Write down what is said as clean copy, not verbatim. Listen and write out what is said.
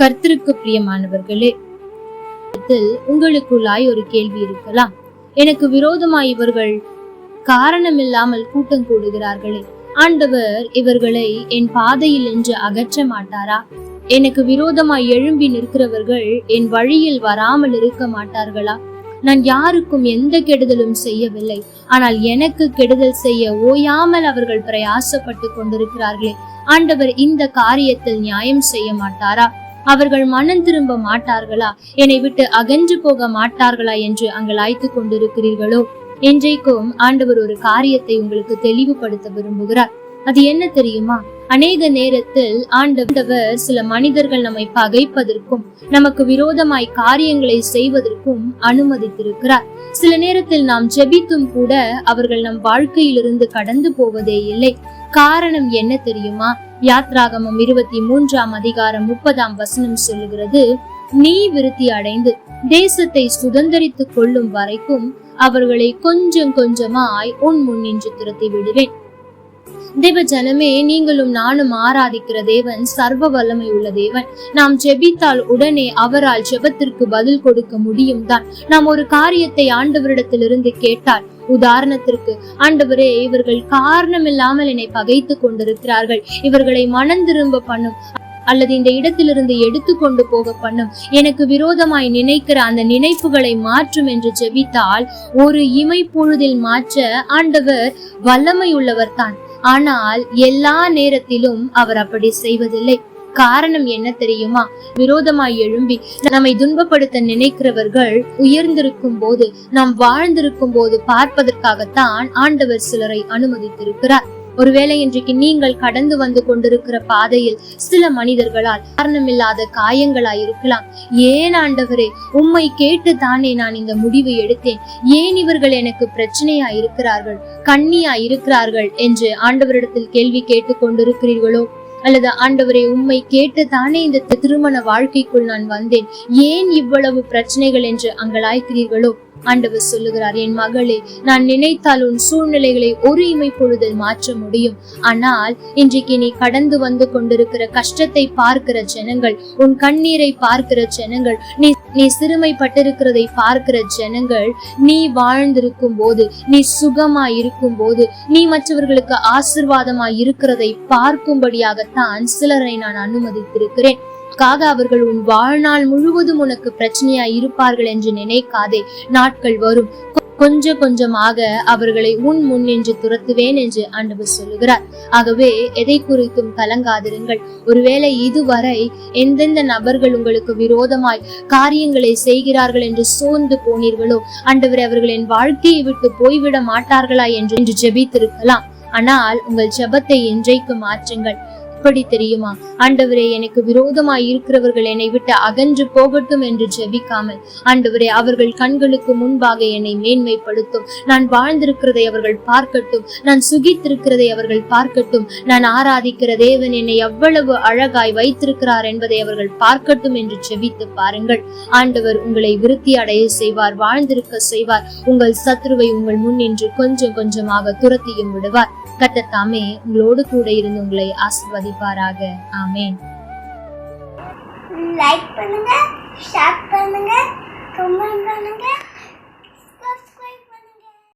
கர்த்தருக்கு பிரியமானவர்களே, உங்களுக்குள்ளாய் ஒரு கேள்வி இருக்கலாம். எனக்கு விரோதமாய் இவர்கள் காரணமில்லாமல் கூட்டம் கூடுகிறார்களே, ஆண்டவர் இவர்களை என் பாதையில் என்று அகற்ற மாட்டாரா? எனக்கு விரோதமாய் எழும்பி நிற்கிறவர்கள் என் வழியில் வராமல் இருக்க மாட்டார்களா? நான் யாருக்கும் எந்த கெடுதலும் செய்யவில்லை, ஆனால் எனக்கு கெடுதல் செய்ய ஓயாமல் அவர்கள் பிரயாசப்பட்டு கொண்டிருக்கிறார்களே, ஆண்டவர் இந்த காரியத்தில் நியாயம் செய்ய மாட்டாரா? அவர்கள் மனம் திரும்ப மாட்டார்களா? என்னை விட்டு அகன்று போக மாட்டார்களா என்று அங்கலாய்த்து கொண்டிருக்கிறீர்களோ? இன்றைக்கும் ஆண்டவர் ஒரு காரியத்தை உங்களுக்கு தெளிவுபடுத்த விரும்புகிறார். அது என்ன தெரியுமா? அநேக நேரத்தில் ஆண்டவர் சில மனிதர்கள் நம்மை பகைப்பதற்கும் நமக்கு விரோதமாய் காரியங்களை செய்வதற்கும் அனுமதித்திருக்கிறார். சில நேரத்தில் நாம் ஜெபித்தும் கூட அவர்கள் நம் வாழ்க்கையிலிருந்து கடந்து போவதே இல்லை. காரணம் என்ன தெரியுமா? யாத்ராகமம் 23ஆம் அதிகாரம் 30ஆம் வசனம் சொல்லுகிறது, நீ விருத்தி அடைந்து தேசத்தை சுதந்தரித்துக் கொள்ளும் வரைக்கும் அவர்களை கொஞ்சம் கொஞ்சமாய் உன் முன் நின்று துரத்தி விடுவேன். தேவ ஜனமே, நீங்களும் நானும் ஆராதிக்கிற தேவன் சர்வ வல்லமை உள்ள தேவன். நாம் ஜெபித்தால் உடனே அவரால் ஜெபத்திற்கு பதில் கொடுக்க முடியும் தான். நாம் ஒரு காரியத்தை ஆண்டவரிடத்திலிருந்து கேட்டால், உதாரணத்திற்கு, ஆண்டவரே, இவர்கள் காரணம் இல்லாமல் என்னை பகைத்து கொண்டிருக்கிறார்கள், இவர்களை மனம் திரும்ப பண்ணும், அல்லது இந்த இடத்திலிருந்து எடுத்து கொண்டு போக பண்ணும், எனக்கு விரோதமாய் நினைக்கிற அந்த நினைப்புகளை மாற்றும் என்று ஜெபித்தால் ஒரு இமை பொழுதில் மாற்ற ஆண்டவர் வல்லமை உள்ளவர் தான். ஆனால் எல்லா நேரத்திலும் அவர் அப்படி செய்வதில்லை. காரணம் என்ன தெரியுமா? விரோதமாய் எழும்பி நம்மை துன்பப்படுத்த நினைக்கிறவர்கள் உயர்ந்திருக்கும் போது, நாம் வாழ்ந்திருக்கும் போது பார்ப்பதற்காகத்தான் ஆண்டவர் சிலரை அனுமதித்திருக்கிறார். ஒருவேளை இன்றைக்கு நீங்கள் கடந்து வந்து கொண்டிருக்கிற பாதையில் சில மனிதர்களால் காரணமில்லாத காயங்களாய் இருக்கலாம். ஏன் ஆண்டவரே, உம்மை கேட்டு தானே நான் இந்த முடிவை எடுத்தேன், ஏன் இவர்கள் எனக்கு பிரச்சனையா இருக்கிறார்கள், கண்ணியா இருக்கிறார்கள் என்று ஆண்டவரிடத்தில் கேள்வி கேட்டு கொண்டிருக்கிறீர்களோ? அல்லது ஆண்டவரே, உம்மை கேட்டு தானே இந்த திருமண வாழ்க்கைக்குள் நான் வந்தேன், ஏன் இவ்வளவு பிரச்சனைகள் என்று அங்கலாய்க்கிறீர்களோ? ஆண்டவர் சொல்லுகிறார், என் மகளே, நான் நினைத்தால் உன் சூழ்நிலைகளை ஒரு இமை பொழுதில் மாற்ற முடியும். ஆனால் இன்றைக்கு நீ கடந்து வந்து கொண்டிருக்கிற கஷ்டத்தை பார்க்கிற ஜனங்கள், உன் கண்ணீரை பார்க்கிற ஜனங்கள், நீ சிறுமைப்பட்டிருக்கிறதை பார்க்கிற ஜனங்கள், நீ வாழ்ந்திருக்கும் போது, நீ சுகமாய் இருக்கும் போது, நீ மற்றவர்களுக்கு ஆசீர்வாதமாய் இருக்கிறதை பார்க்கும்படியாகத்தான் சிலரை நான் அனுமதித்திருக்கிறேன். அவர்கள் உன் வாழ்நாள் முழுவதும் உனக்கு பிரச்சனையா இருப்பார்கள் என்று நினைக்காதே. நாட்கள் வரும், கொஞ்சம் கொஞ்சமாக அவர்களை உன் முன் நின்று துரத்துவேன் என்று ஆண்டவர் சொல்லுகிறார். ஆகவே எதை குறித்தும் கலங்காதிருங்கள். ஒருவேளை இதுவரை எந்தெந்த நபர்கள் உங்களுக்கு விரோதமாய் காரியங்களை செய்கிறார்கள் என்று சோர்ந்து போனீர்களோ, ஆண்டவர் அவர்களின் வாழ்க்கையை விட்டு போய்விட மாட்டார்களா என்று ஜெபித்திருக்கலாம். ஆனால் உங்கள் ஜெபத்தை இன்றைக்கு மாற்றுங்கள். எப்படி தெரியுமா? ஆண்டவரே, எனக்கு விரோதமாய் இருக்கிறவர்கள் என்னை விட்டு அகன்று போகட்டும் என்று ஜெபிக்காமல், ஆண்டவரே, அவர்கள் கண்களுக்கு முன்பாக என்னை மேன்மைப்படுத்தும், நான் வாழ்ந்திருக்கிறதை அவர்கள் பார்க்கட்டும், நான் சுகித்திருக்கிறதை அவர்கள் பார்க்கட்டும், நான் ஆராதிக்கிற தேவன் என்னை எவ்வளவு அழகாய் வைத்திருக்கிறார் என்பதை அவர்கள் பார்க்கட்டும் என்று ஜெபித்து பாருங்கள். ஆண்டவர் உங்களை விருத்தி அடைய செய்வார், வாழ்ந்திருக்க செய்வார். உங்கள் சத்ருவை உங்கள் முன் நின்று கொஞ்சம் கொஞ்சமாக துரத்தியும் விடுவார். கர்த்தர் தாமே உங்களோடு கூட இருந்து உங்களை ஆசீர்வதிப்பாராக. ஆமென். லைக் பண்ணுங்க, ஷேர் பண்ணுங்க, கமெண்ட் பண்ணுங்க.